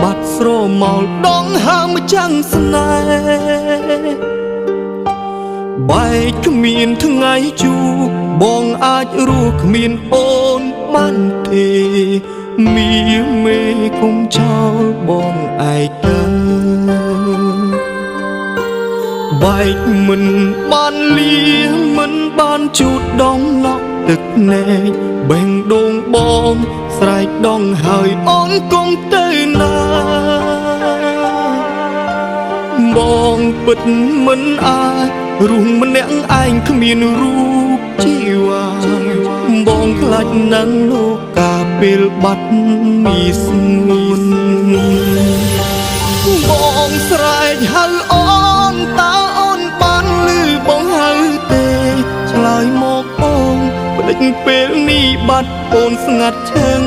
បាត់ស្រមោលដងហើមចាំងស្នេហ៍បែកគ្មានថ្ងៃជួបងអាចរស់គ្មានអូនបានទេមីមេគុំចោលបងឯកើបែកមិនបានលីមិនបានជូតដងណក់ទឹកណែកបេងដងបងស្រែកដងហើយអូនគុំទៅណាបងពិតមិនអាចរស់ម្នាក់ឯងគ្មានរូបជីវ៉ាបងខ្លាចនឹងលោកកាពេលបាត់មីស្ងួនបងស្រែកហៅអូនតើអូនបានឮបងហៅទេឆ្លើយមកអូនផ្ដេចពេលនេះបាត់អូនស្ងាត់ឈឹង